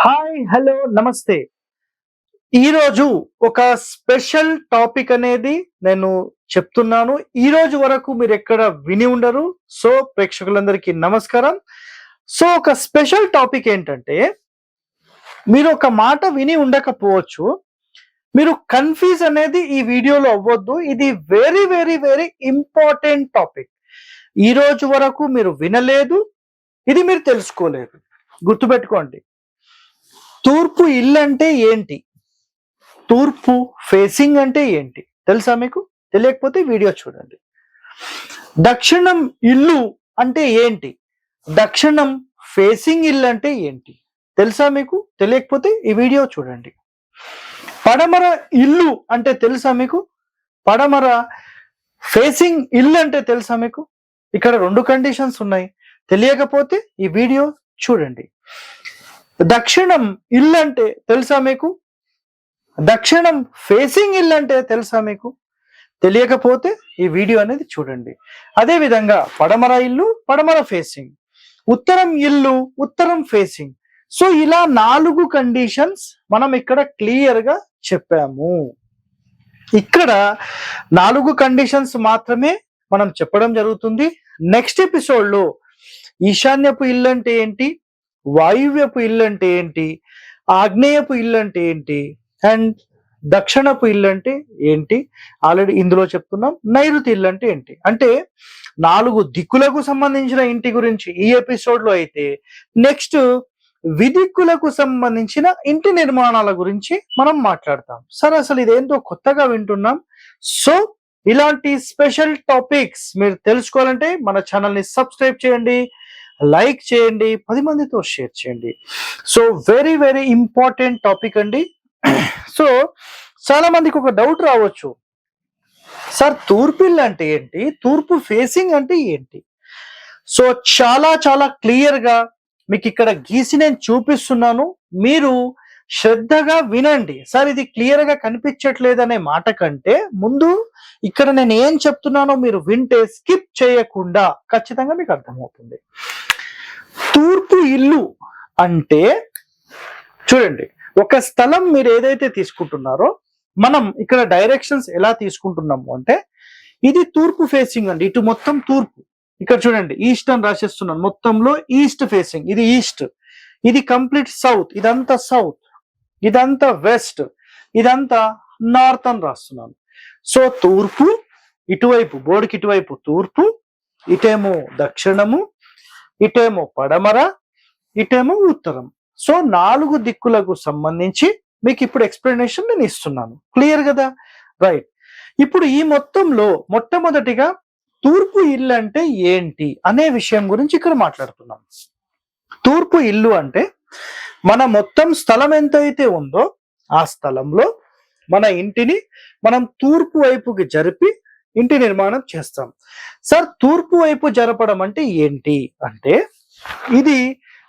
Hi hello నమస్తే. ఈరోజు ఒక స్పెషల్ టాపిక్ అనేది నేను చెప్తున్నాను. ఈరోజు వరకు మీరు ఎక్కడ విని ఉండరు. సో ప్రేక్షకులందరికీ నమస్కారం. సో ఒక స్పెషల్ టాపిక్ ఏంటంటే, మీరు ఒక మాట విని ఉండకపోవచ్చు. మీరు కన్ఫ్యూజ్ అనేది ఈ వీడియోలో అవ్వొద్దు. ఇది very very very important topic. ఈరోజు వరకు మీరు వినలేదు, ఇది మీరు తెలుసుకోలేదు. గుర్తుపెట్టుకోండి. తూర్పు ఇల్లు అంటే ఏంటి? తూర్పు ఫేసింగ్ అంటే ఏంటి తెలుసా మీకు? తెలియకపోతే వీడియో చూడండి. దక్షిణం ఇల్లు అంటే ఏంటి? దక్షిణం ఫేసింగ్ ఇల్లు అంటే ఏంటి తెలుసా మీకు? తెలియకపోతే ఈ వీడియో చూడండి. పడమర ఇల్లు అంటే తెలుసా మీకు? పడమర ఫేసింగ్ ఇల్లు అంటే తెలుసా మీకు? ఇక్కడ రెండు కండిషన్స్ ఉన్నాయి. తెలియకపోతే ఈ వీడియో చూడండి. దక్షిణం ఇల్లు అంటే తెలుసా మీకు? దక్షిణం ఫేసింగ్ ఇల్లు అంటే తెలుసా మీకు? తెలియకపోతే ఈ వీడియో అనేది చూడండి. అదే విధంగా పడమర ఇల్లు, పడమర ఫేసింగ్, ఉత్తరం ఇల్లు, ఉత్తరం ఫేసింగ్. సో ఇలా 4 కండిషన్స్ మనం ఇక్కడ క్లియర్ గా చెప్పాము. ఇక్కడ 4 కండిషన్స్ మాత్రమే మనం చెప్పడం జరుగుతుంది. నెక్స్ట్ ఎపిసోడ్ లో ఈశాన్యపు ఇల్లు అంటే ఏంటి, వాయువ్యపు ఇల్లు అంటే ఏంటి, ఆగ్నేయపు ఇల్లు అంటే ఏంటి, అండ్ దక్షిణపు ఇల్లు అంటే ఏంటి ఆల్రెడీ ఇందులో చెప్తున్నాం. నైరుతి ఇల్లు అంటే ఏంటి అంటే 4 దిక్కులకు సంబంధించిన ఇంటి గురించి ఈ ఎపిసోడ్ లో అయితే, నెక్స్ట్ విదిక్కులకు సంబంధించిన ఇంటి నిర్మాణాల గురించి మనం మాట్లాడతాం. సరే, అసలు ఇదేంటో కొత్తగా వింటున్నాం. సో ఇలాంటి స్పెషల్ టాపిక్స్ మీరు తెలుసుకోవాలంటే మన ఛానల్ ని సబ్స్క్రైబ్ చేయండి, లైక్ చేయండి, 10 మందితో షేర్ చేయండి. So very very important topic అండి. సో చాలా మందికి ఒక డౌట్ రావచ్చు, సార్ తూర్పు ఇల్లు అంటే ఏంటి, తూర్పు ఫేసింగ్ అంటే ఏంటి? సో చాలా చాలా క్లియర్ గా మీకు ఇక్కడ గీసి నేను చూపిస్తున్నాను. మీరు శ్రద్ధగా వినండి. సార్ ఇది క్లియర్ గా కనిపించట్లేదనే మాట కంటే ముందు ఇక్కడ నేను ఏం చెప్తున్నానో మీరు వింటే స్కిప్ చేయకుండా ఖచ్చితంగా మీకు అర్థమవుతుంది. తూర్పు ఇల్లు అంటే చూడండి, ఒక స్థలం మీరు ఏదైతే తీసుకుంటున్నారో, మనం ఇక్కడ డైరెక్షన్స్ ఎలా తీసుకుంటున్నాము అంటే, ఇది తూర్పు ఫేసింగ్ అండి. ఇటు మొత్తం తూర్పు. ఇక్కడ చూడండి, ఈస్ట్ అని రాసేస్తున్నాను. మొత్తంలో ఈస్ట్ ఫేసింగ్, ఇది ఈస్ట్, ఇది కంప్లీట్ సౌత్, ఇదంతా సౌత్, ఇదంతా వెస్ట్, ఇదంతా నార్త్ అని రాస్తున్నాను. సో తూర్పు ఇటువైపు, బోర్డుకి ఇటువైపు తూర్పు, ఇటేమో దక్షిణము, ఇటేమో పడమర, ఇటేమో ఉత్తరం. సో 4 దిక్కులకు సంబంధించి మీకు ఇప్పుడు ఎక్స్ప్లెనేషన్ నేను ఇస్తున్నాను. క్లియర్ కదా? రైట్. ఇప్పుడు ఈ మొత్తంలో మొట్టమొదటిగా తూర్పు ఇల్లు అంటే ఏంటి అనే విషయం గురించి ఇక్కడ మాట్లాడుతున్నాం. తూర్పు ఇల్లు అంటే మన మొత్తం స్థలం ఎంతైతే ఉందో ఆ స్థలంలో మన ఇంటిని మనం తూర్పు వైపుకి జరిపి ఇంటి నిర్మాణం చేస్తాం. సార్ తూర్పు వైపు జరపడం అంటే ఏంటి అంటే, ఇది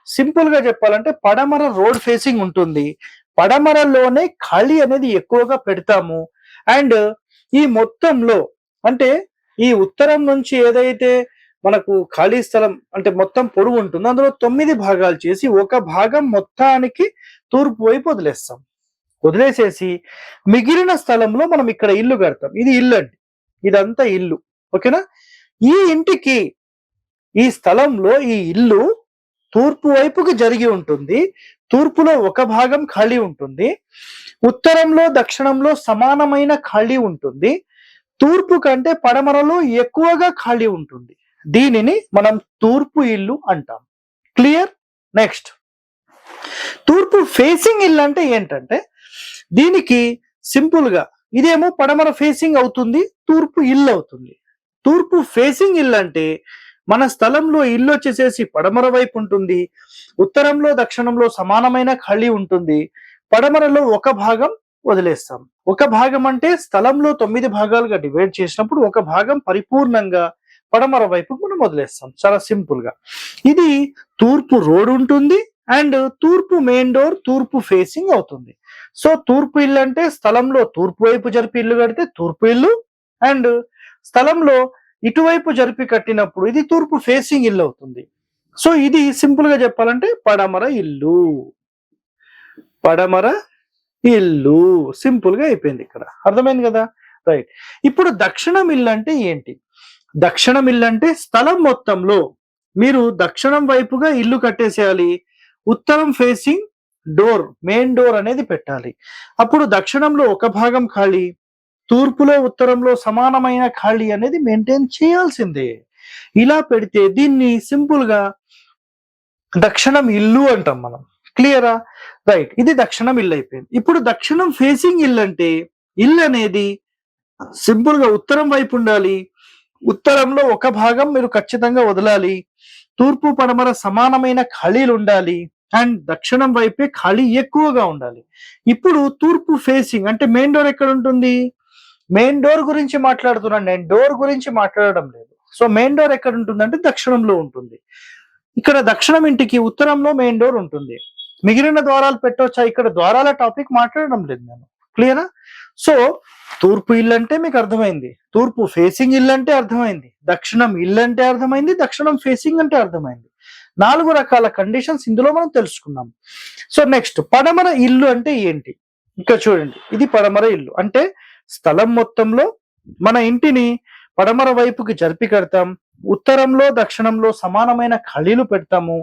సింపుల్ గా చెప్పాలంటే పడమర రోడ్ ఫేసింగ్ ఉంటుంది. పడమరలోనే ఖాళీ అనేది ఎక్కువగా పెడతాము. అండ్ ఈ మొత్తంలో అంటే ఈ ఉత్తరం నుంచి ఏదైతే మనకు ఖాళీ స్థలం అంటే మొత్తం పొడవు ఉంటుందో అందులో 9 భాగాలు చేసి ఒక భాగం మొత్తానికి తూర్పు వైపు వదిలేస్తాం. వదిలేసేసి మిగిలిన స్థలంలో మనం ఇక్కడ ఇల్లు కడతాం. ఇది ఇల్లు అండి, ఇదంతా ఇల్లు. ఓకేనా? ఈ ఇంటికి, ఈ స్థలంలో ఈ ఇల్లు తూర్పు వైపుకి జరిగి ఉంటుంది. తూర్పులో ఒక భాగం ఖాళీ ఉంటుంది, ఉత్తరంలో దక్షిణంలో సమానమైన ఖాళీ ఉంటుంది, తూర్పు కంటే పడమరలో ఎక్కువగా ఖాళీ ఉంటుంది. దీనిని మనం తూర్పు ఇల్లు అంటాం. క్లియర్? నెక్స్ట్, తూర్పు ఫేసింగ్ ఇల్లు అంటే ఏంటంటే, దీనికి సింపుల్ గా ఇదేమో పడమర ఫేసింగ్ అవుతుంది, తూర్పు ఇల్లు అవుతుంది. తూర్పు ఫేసింగ్ ఇల్లు అంటే మన స్థలంలో ఇల్లు వచ్చేసేసి పడమర వైపు ఉంటుంది, ఉత్తరంలో దక్షిణంలో సమానమైన ఖాళీ ఉంటుంది, పడమరలో ఒక భాగం వదిలేస్తాం. ఒక భాగం అంటే స్థలంలో 9 భాగాలుగా డివైడ్ చేసినప్పుడు ఒక భాగం పరిపూర్ణంగా పడమర వైపు మనం వదిలేస్తాం. చాలా సింపుల్ గా ఇది తూర్పు రోడ్ ఉంటుంది అండ్ తూర్పు మెయిన్ డోర్ తూర్పు ఫేసింగ్ అవుతుంది. సో తూర్పు ఇల్లు అంటే స్థలంలో తూర్పు వైపు జరిపి ఇల్లు కడితే తూర్పు ఇల్లు, అండ్ స్థలంలో ఇటువైపు జరిపి కట్టినప్పుడు ఇది తూర్పు ఫేసింగ్ ఇల్లు అవుతుంది. సో ఇది సింపుల్ గా చెప్పాలంటే పడమర ఇల్లు. పడమర ఇల్లు. సింపుల్ గా అయిపోయింది. ఇక్కడ అర్థమైంది కదా? రైట్. ఇప్పుడు దక్షిణం ఇల్లు అంటే ఏంటి? దక్షిణం ఇల్లు అంటే స్థలం మొత్తంలో మీరు దక్షిణం వైపుగా ఇల్లు కట్టేసేయాలి. ఉత్తరం ఫేసింగ్ డోర్, మెయిన్ డోర్ అనేది పెట్టాలి. అప్పుడు దక్షిణంలో ఒక భాగం ఖాళీ, తూర్పులో ఉత్తరంలో సమానమైన ఖాళీ అనేది మెయింటైన్ చేయాల్సిందే. ఇలా పెడితే దీన్ని సింపుల్ గా దక్షిణం ఇల్లు అంటాం మనం. క్లియరా? రైట్. ఇది దక్షిణం ఇల్లు అయిపోయింది. ఇప్పుడు దక్షిణం ఫేసింగ్ ఇల్లు అంటే ఇల్లు అనేది సింపుల్ గా ఉత్తరం వైపు ఉండాలి. ఉత్తరంలో ఒక భాగం మీరు ఖచ్చితంగా వదలాలి. తూర్పు పడమర సమానమైన ఖాళీలు ఉండాలి. అండ్ దక్షిణం వైపే ఖాళీ ఎక్కువగా ఉండాలి. ఇప్పుడు తూర్పు ఫేసింగ్ అంటే మెయిన్ డోర్ ఎక్కడ ఉంటుంది? మెయిన్ డోర్ గురించి మాట్లాడుతున్నాను నేను, డోర్ గురించి మాట్లాడడం లేదు. సో మెయిన్ డోర్ ఎక్కడ ఉంటుంది అంటే దక్షిణంలో ఉంటుంది. ఇక్కడ దక్షిణం ఇంటికి ఉత్తరంలో మెయిన్ డోర్ ఉంటుంది. మిగిలిన ద్వారాలు పెట్టవచ్చా? ఇక్కడ ద్వారాల టాపిక్ మాట్లాడడం లేదు నేను. క్లియరా? సో తూర్పు ఇల్లు అంటే మీకు అర్థమైంది, తూర్పు ఫేసింగ్ ఇల్లు అంటే అర్థమైంది, దక్షిణం ఇల్లు అంటే అర్థమైంది, దక్షిణం ఫేసింగ్ అంటే అర్థమైంది. 4 రకాల కండిషన్స్ ఇందులో మనం తెలుసుకున్నాం. సో నెక్స్ట్ పడమర ఇల్లు అంటే ఏంటి? ఇక్కడ చూడండి, ఇది పడమర ఇల్లు అంటే స్థలం మొత్తంలో మన ఇంటిని పడమర వైపుకి జరిపి కడతాం. ఉత్తరంలో దక్షిణంలో సమానమైన ఖాళీలు పెడతాము.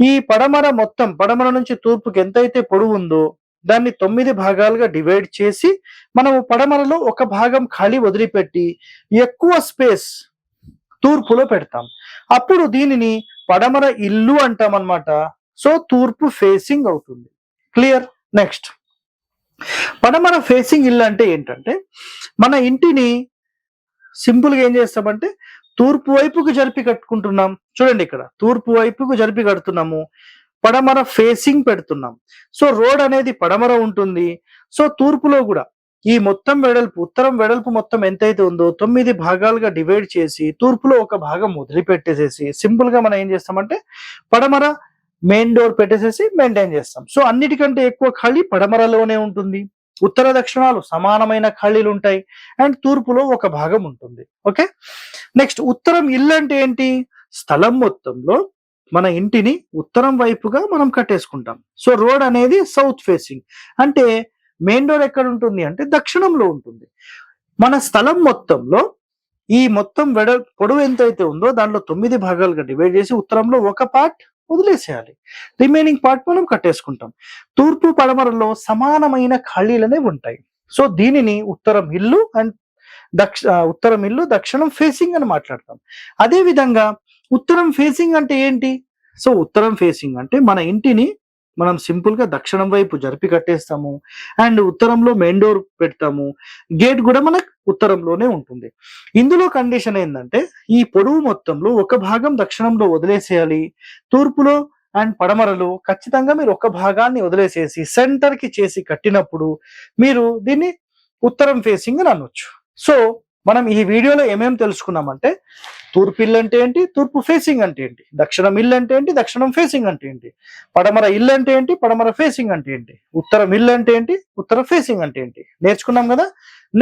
ఈ పడమర మొత్తం పడమర నుంచి తూర్పుకి ఎంతైతే పొడవు ఉందో దాన్ని 9 భాగాలుగా డివైడ్ చేసి మనము పడమరలో ఒక భాగం ఖాళీ వదిలిపెట్టి ఎక్కువ స్పేస్ తూర్పులో పెడతాం. అప్పుడు దీనిని పడమర ఇల్లు అంటాం అన్నమాట. సో తూర్పు ఫేసింగ్ అవుతుంది. క్లియర్? నెక్స్ట్ పడమర ఫేసింగ్ ఇల్లు అంటే ఏంటంటే మన ఇంటిని సింపుల్ గా ఏం చేస్తామంటే తూర్పు వైపుకు జరిపి కట్టుకుంటున్నాం. చూడండి, ఇక్కడ తూర్పు వైపుకు జరిపి కడుతున్నాము, పడమర ఫేసింగ్ పెడుతున్నాం. సో రోడ్ అనేది పడమర ఉంటుంది. సో తూర్పులో కూడా ఈ మొత్తం వెడల్పు, ఉత్తరం వెడల్పు మొత్తం ఎంతైతే ఉందో 9 భాగాలుగా డివైడ్ చేసి తూర్పులో ఒక భాగం వదిలిపెట్టేసేసి సింపుల్ గా మనం ఏం చేస్తామంటే పడమర మెయిన్ డోర్ పెట్టేసేసి మెయింటైన్ చేస్తాం. సో అన్నిటికంటే ఎక్కువ ఖాళీ పడమరలోనే ఉంటుంది. ఉత్తర దక్షిణాలు సమానమైన ఖాళీలు ఉంటాయి. అండ్ తూర్పులో ఒక భాగం ఉంటుంది. ఓకే. నెక్స్ట్ ఉత్తరం ఇల్లు అంటే ఏంటి? స్థలం మొత్తంలో మన ఇంటిని ఉత్తరం వైపుగా మనం కట్టేసుకుంటాం. సో రోడ్ అనేది సౌత్ ఫేసింగ్ అంటే మెయిన్ డోర్ ఎక్కడ ఉంటుంది అంటే దక్షిణంలో ఉంటుంది. మన స్థలం మొత్తంలో ఈ మొత్తం పొడవు ఎంతైతే ఉందో దాంట్లో 9 భాగాలుగా డివైడ్ చేసి ఉత్తరంలో ఒక పార్ట్ వదిలేసేయాలి, రిమైనింగ్ పార్ట్ మనం కట్టేసుకుంటాం. తూర్పు పడమరలో సమానమైన ఖాళీలనే ఉంటాయి. సో దీనిని ఉత్తరం ఇల్లు అండ్ ఉత్తరం ఇల్లు, దక్షిణం ఫేసింగ్ అని మాట్లాడతాం. అదే విధంగా ఉత్తరం ఫేసింగ్ అంటే ఏంటి? సో ఉత్తరం ఫేసింగ్ అంటే మన ఇంటిని మనం సింపుల్ గా దక్షిణం వైపు జరిపి కట్టేస్తాము. అండ్ ఉత్తరంలో మెయిన్ డోర్ పెడతాము. గేట్ కూడా మనకు ఉత్తరంలోనే ఉంటుంది. ఇందులో కండిషన్ ఏంటంటే ఈ పొడవు మొత్తంలో ఒక భాగం దక్షిణంలో వదిలేసేయాలి. తూర్పులో అండ్ పడమరలో ఖచ్చితంగా మీరు ఒక భాగాన్ని వదిలేసేసి సెంటర్ కి చేసి కట్టినప్పుడు మీరు దీన్ని ఉత్తరం ఫేసింగ్ అని అనొచ్చు. సో మనం ఈ వీడియోలో ఏమేమి తెలుసుకున్నామంటే తూర్పు ఇల్లు అంటే ఏంటి, తూర్పు ఫేసింగ్ అంటే ఏంటి, దక్షిణం ఇల్లు అంటే ఏంటి, దక్షిణం ఫేసింగ్ అంటే ఏంటి, పడమర ఇల్లు అంటే ఏంటి, పడమర ఫేసింగ్ అంటే ఏంటి, ఉత్తరం ఇల్లు అంటే ఏంటి, ఉత్తర ఫేసింగ్ అంటే ఏంటి నేర్చుకున్నాం కదా.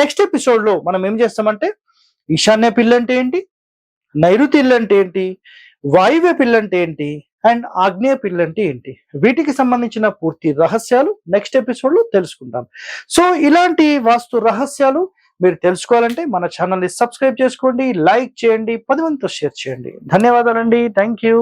నెక్స్ట్ ఎపిసోడ్ లో మనం ఏం చేస్తామంటే ఈశాన్య పిల్లు అంటే ఏంటి, నైరుతి ఇల్లు అంటే ఏంటి, వాయువ్య పిల్లు అంటే ఏంటి, అండ్ ఆగ్నేయ పిల్లు అంటే ఏంటి, వీటికి సంబంధించిన పూర్తి రహస్యాలు నెక్స్ట్ ఎపిసోడ్ లో తెలుసుకుంటాం. సో ఇలాంటి వాస్తు రహస్యాలు మీరు తెలుసుకోవాలంటే మన ఛానల్ ని సబ్స్క్రైబ్ చేసుకోండి, లైక్ చేయండి, 10 మందితో షేర్ చేయండి. ధన్యవాదాలండి. Thank you.